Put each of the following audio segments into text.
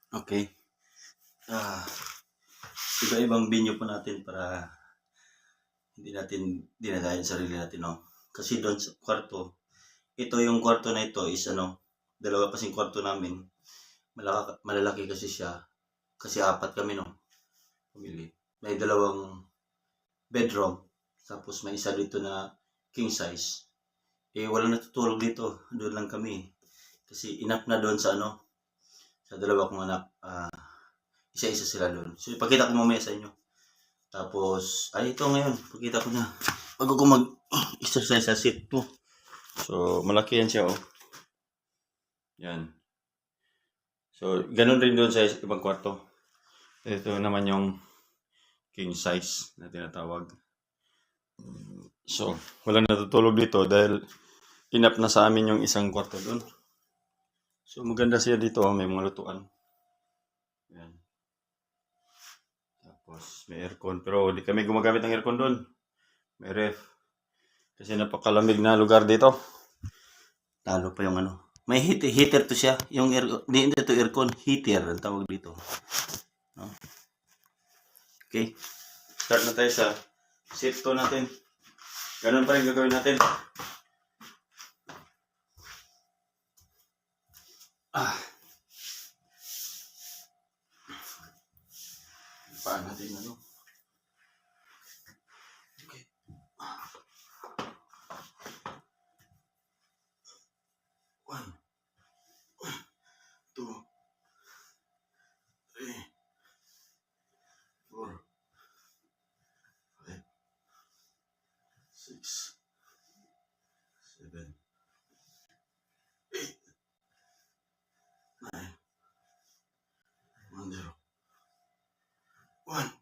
Okay. Ah, iba-ibang venue po natin para hindi natin dinadayan sarili natin, 'no? Kasi doon sa kwarto, yung kwarto na ito is dalawa kasing kwarto namin. Malalaki kasi siya, kasi apat kami, 'no, pamilya. May dalawang bedroom, tapos may isa dito na king size. Walang natutulog dito, doon lang kami. Kasi enough na doon sa dalawa kong anak. Isa-isa sila doon. So ipakita ko mamaya sa inyo. Tapos, ito ngayon, pakita ko na. Bago ko mag-exercise sa seat ko. So, malaki yan siya, oh. Yan. So, ganun rin doon sa ibang kwarto. Ito naman yung king size na tinatawag. So, wala natutulog dito dahil enough na sa amin yung isang kwarto doon. So, maganda siya dito, oh. May mga lutuan. Yan. Tapos, may aircon. Pero, di kami gumagamit ng aircon doon. May ref. Kasi napakalamig na lugar dito. Talo pa yung May heater to siya. Yung hindi to aircon, heater ang tawag dito. No? Okay. Start na tayo sa set 2 natin. Ganun pa rin gagawin natin. Paan natin Okay. 1, 2, 3, 4, 5, 6, 7, 8, 9, 1, 0. 1,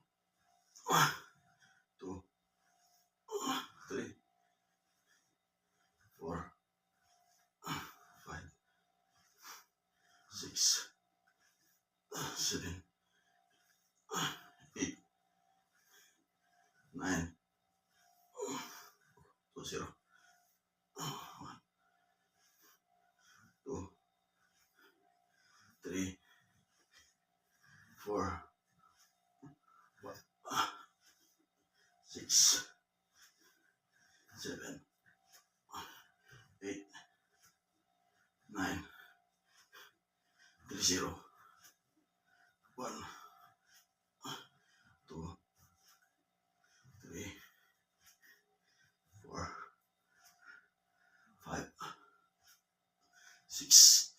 2, 3, 4, 5, 6, 7, 8, 9, 2, 0. 1, 2, 3, 4, 6, 7, 8, 9, 3, 0. 1, 2, 3, 4, 5, 6,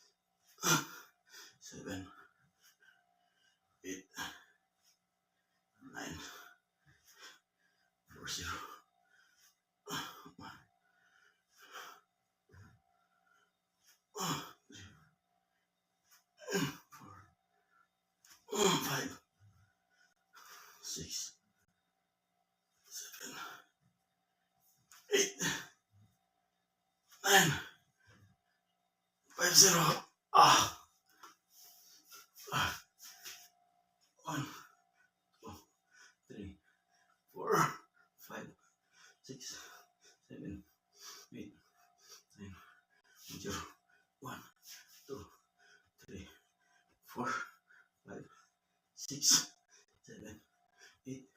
7, 8, 9, 4, 0. 5, 6, 7, 8, 9, 5, 0. 1, 2, 3, 4, 5, 6, 7, 8, 9, 0. 1, 2, 3, 4, 5, 6, 7, 8,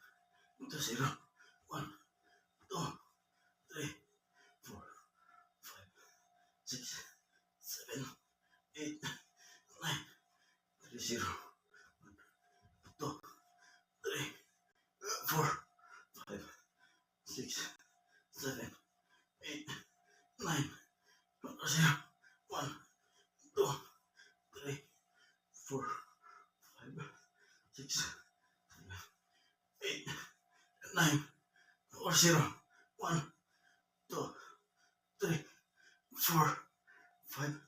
9, 2, 0. 1, 2, 3, 4, 5, 6, 7, 8, 9, 3, 0. 1, 2, 3, 4, 5, 6, 7, 8, 9, 0. 1, 2, 3, 4, 5, 6, 7, 8, 9, 0. 1, 2, 3, 4, 5,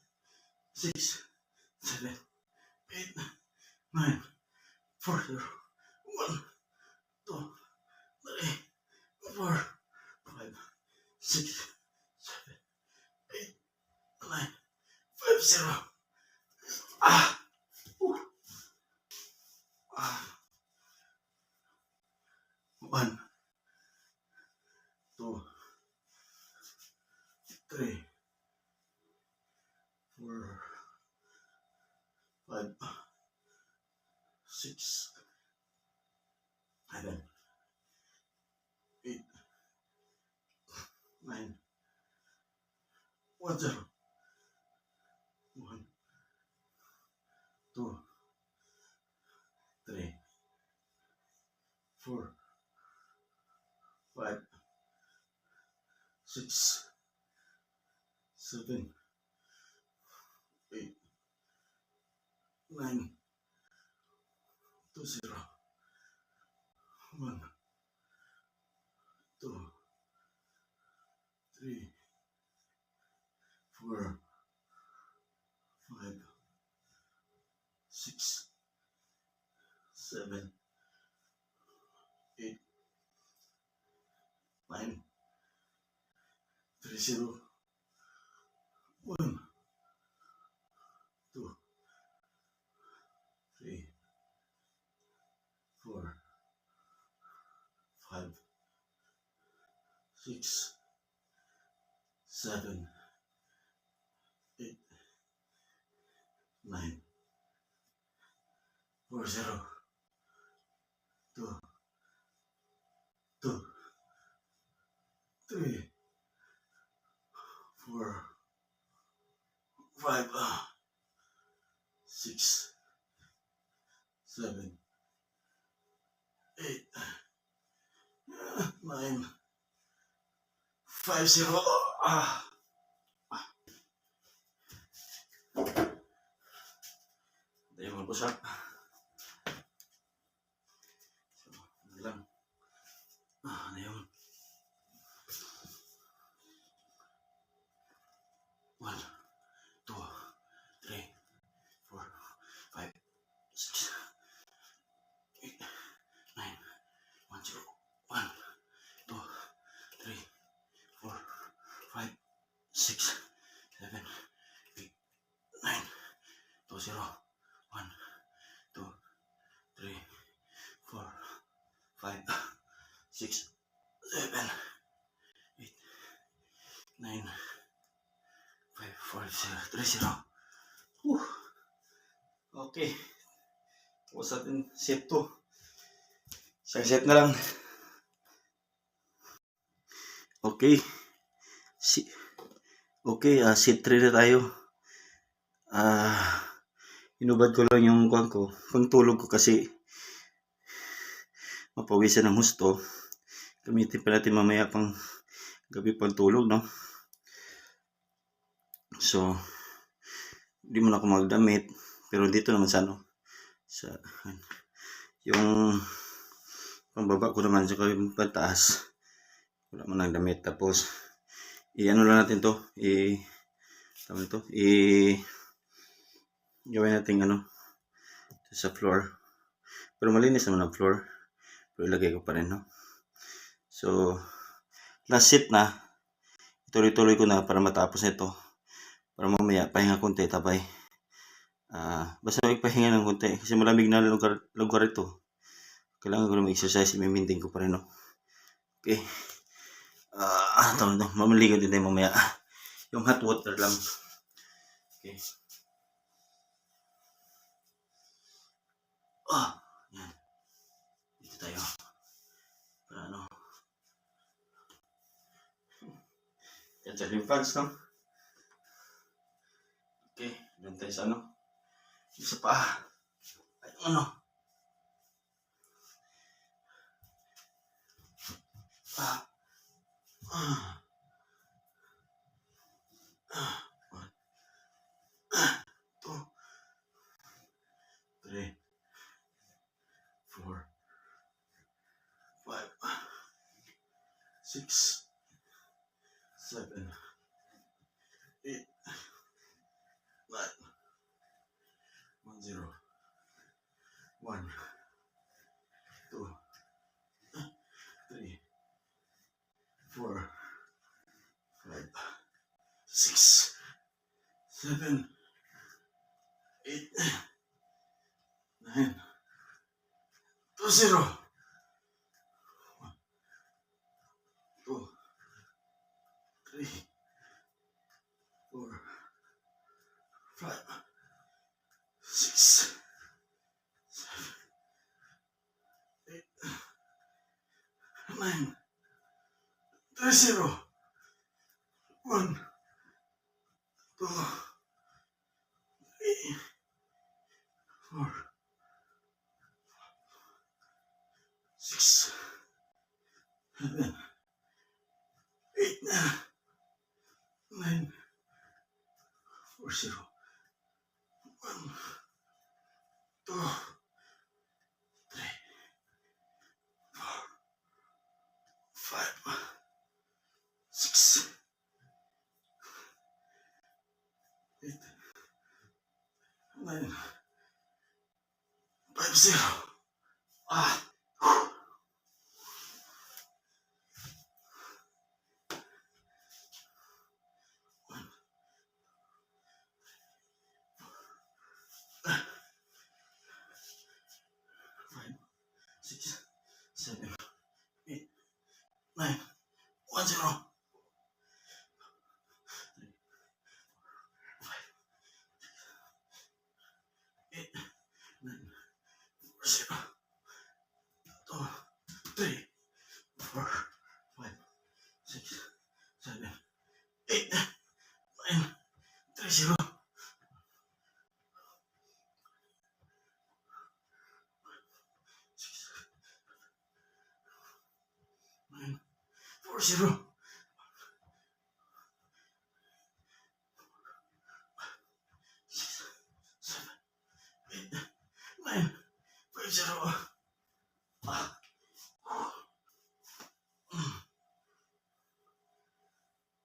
6, 7, 8, 9, 0. 1, 2, 3, 4, 5, 6, 7, 8, 9, 5, 0. 1, 2, 3, 4, 5, 6, 7, 8, 9, 1, 0. 1, 2, 3, 4, 5, 6, 7, 8, 9, 2, 0. 1, 2, 3, 4, 5, 6, 7, 8, 9, 3, 0. 1, 2, 3, 4, 5, 6, 7, 8, 9, 4, 0. 2, 2, 3, 4, 5, 6, 7, 8, 9, 5, 0. Tayo mag-usap. So, lang. Ano yun? 1, 2, 3, 4, 5, 6, 8, 9, 1, 0. 1, 2, 3, 4, 5, 6, 7, 8, 9, 2, 0. 1, 2, 3, 4, 5, 6, 7, 8, 9, 5, 4, 0, 3, 0. Okay. Tapos natin set 2. Isang set na lang. Okay. Set 3 na tayo. Inubad ko lang yung kuwan ko. Pangtulog ko kasi mapawisan ng husto. Gamitin pa natin mamaya pang gabi pagtulog, no? So, hindi mo na ako magdamit. Pero dito naman sa yung pambaba ko naman sa yung pataas. Wala mo nang damit. Tapos, i-ano lang natin to. Gawin natin sa floor. Pero malinis naman ang floor. Pero ilagay ko pa rin, no? So, last set na. Tuloy-tuloy ko na para matapos nito. Para mamaya, pahinga konti, tabay. Basta magpahinga ng konti. Kasi malamig na lugar ito. Kailangan ko na mag-exercise. I-maintain ko pa rin, no? Okay. Mamaligo din tayo mamaya. Yung hot water lang. Okay. Yan. Dito tayo. Para yan sa yung fans, no? Okay. Doon tayo sa isa pa. Ay, two, 3, 4, 5, 6, 7, 8, 9, 1, 0. 1, 2, 3, 4, 5, 6, 7, 8, 9, 2, 0. 1, 2, 3, 4, 5, 6, 7, 0. 1, 2, 3, 4, 6, 7, 8, 9, 4, 0. 1, 2, 3, 4, 5, 6, 8, 9, 5, 0. Ah. 5, 6, 7, 8, 9, 1, 0. 8, 9, 4, 0. 2, 3, 4, 5, 6, 7, 8, 9, 3, 0. 6, 9, 4, 0. 6, 7, 8, 9, 5, 0. Ah.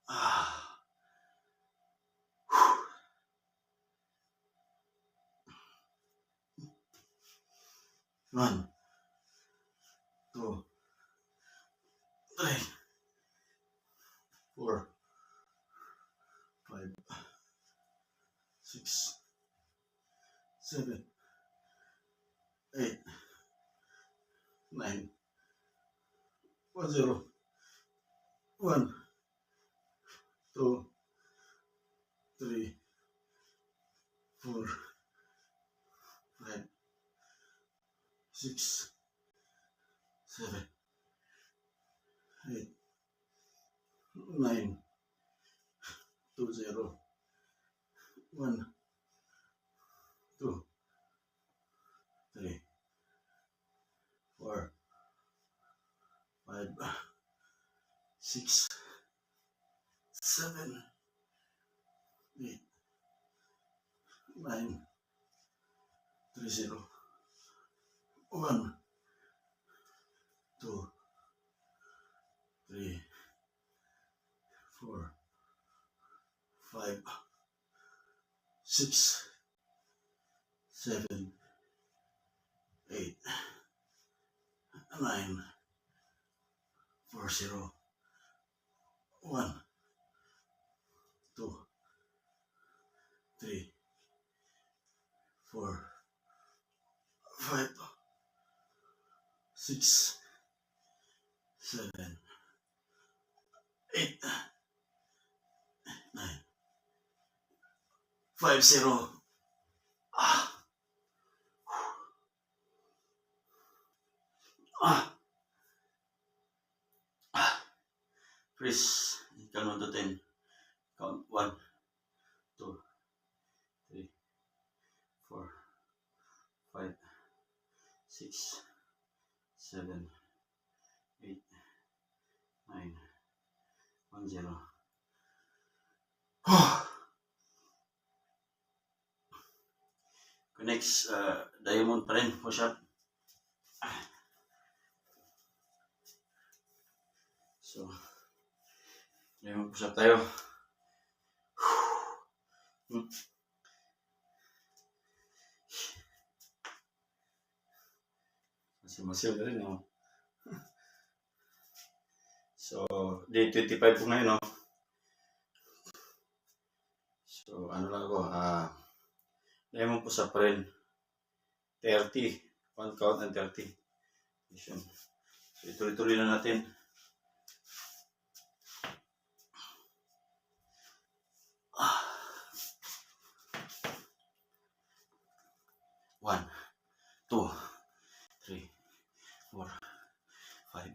Ah. 1, 2, 3, 4, 5, 6, 7, 8, 9, 1, 0. 1, 2, 3, 4, 5, 6, 7, 8, 9, 2, 0. 1, 2, 3, 4, 5, 6, 7, 8, 9, 3, 0. 1, 2, 3, 4, 5, 6, 7, 8, 9, 4, 0. 1, 2, 3, 4, 5, 6, 7, 8, 9, 5, 0. Ah. Ah. Ah. Please, count 1 to 10. Count 1, 2, 3, 4, 5, 6, 7, 8, 9, 1, 0. Next, diamond pa rin, push up. So, diamond push up tayo. Masil na rin, no? So, day 25 po ngayon, no? So, ano lang ako, diamond push up pa rin. 30. 1 count and 30. So, ituloy-tuloy na natin. One, 2, 3, 4, 5,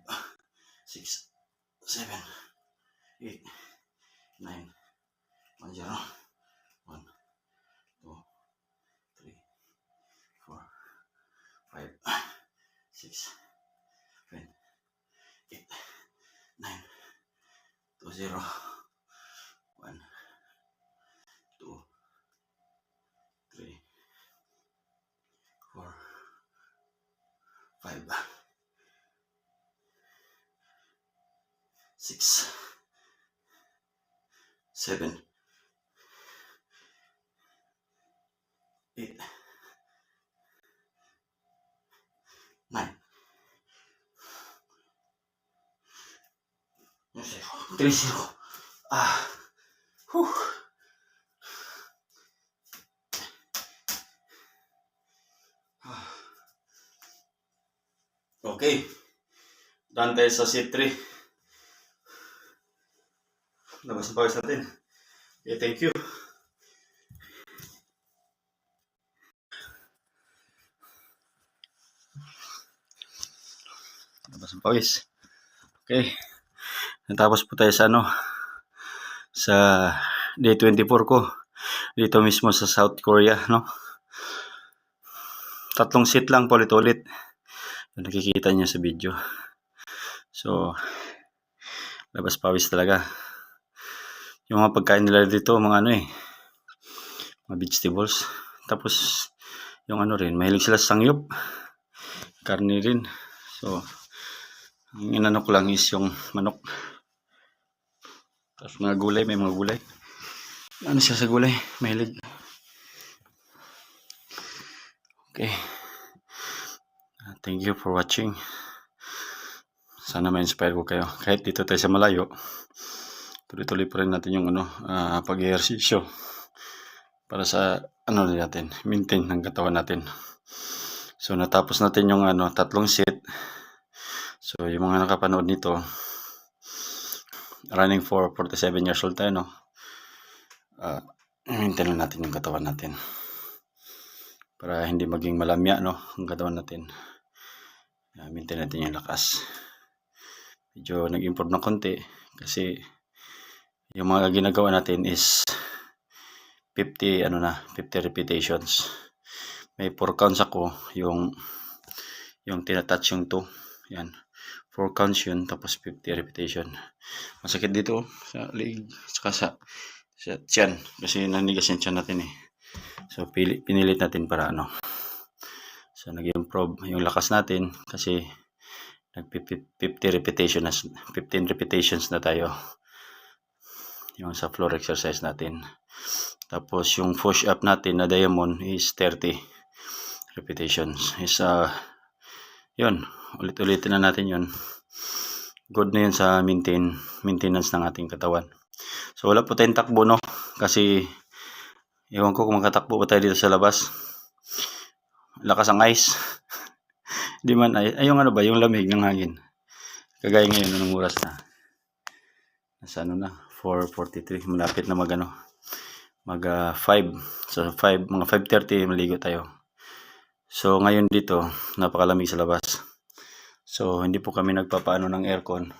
6, 7, 0. 1, 2, 3, 4, 5, 6, 7, 8, 9. 3-0. Whew. Okay. Done tayo sa set 3. Labas ang pawis natin. Okay, thank you. Labas ang pawis. Okay. Natapos po tayo sa sa day 24 ko. Dito mismo sa South Korea, no? 3 set lang paulit-ulit. Nakikita niyo sa video. So, labas pawis talaga. Yung mga pagkain nila dito, mga mga vegetables. Tapos, yung rin, mahilig sila sa sangyup. Karne rin. So, ang inano ko lang is yung manok. Tapos mga gulay, may mga gulay. Ano siya sa gulay? Mahilig. Okay. Thank you for watching. Sana ma-inspire ko kayo. Kahit dito tayo sa malayo, tuloy-tuloy pa rin natin yung pag-ehersisyo para sa natin, maintain ng katawan natin. So natapos natin yung 3 set. So yung mga nakapanood nito, running for 47 years old tayo, maintain natin yung katawan natin para hindi maging malamya ang katawan natin. Maintain natin yung lakas. Medyo nag-improve na konti kasi yung mga ginagawa natin is 50 repetitions. May 4 counts ako, yung tinatouch yung 2. Yan. 4 counts yun, tapos 50 repetition. Masakit dito sa leg, saka sa tiyan kasi nanigas yung tiyan natin eh. So pinilit natin para So nag-improve yung lakas natin kasi nag 15 repetitions na tayo yung sa floor exercise natin. Tapos yung push up natin na diamond is 30 repetitions. Is yun, ulit-ulitin na natin yun. Good na yun sa maintenance ng ating katawan. So wala po tayong takbo kasi ewan ko kung makatakbo pa tayo dito sa labas. Lakas ang ice. Di man yung yung lamig ng hangin. Kagaya ngayon, anong oras na? Nasa 4:43, malapit na mag 5. So 5, mga 5:30 maligo tayo. So ngayon dito, napakalamig sa labas. So hindi po kami nagpapaano ng aircon.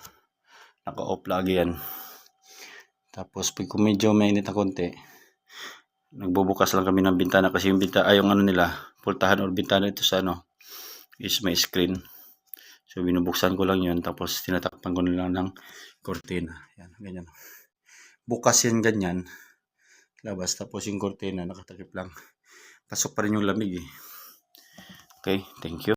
Naka-off lagi yan. Tapos pag medyo mainit na konti, nagbubukas lang kami ng bintana kasi yung bintana yung nila, pultahan or bintana ito sa is may screen. So binubuksan ko lang yun, tapos tinatakpan ko na lang ng kortina. Yan, ganyan. Bukas yan ganyan. Labas, tapos yung kortina nakatakip lang. Pasok pa rin yung lamig eh. Okay, thank you.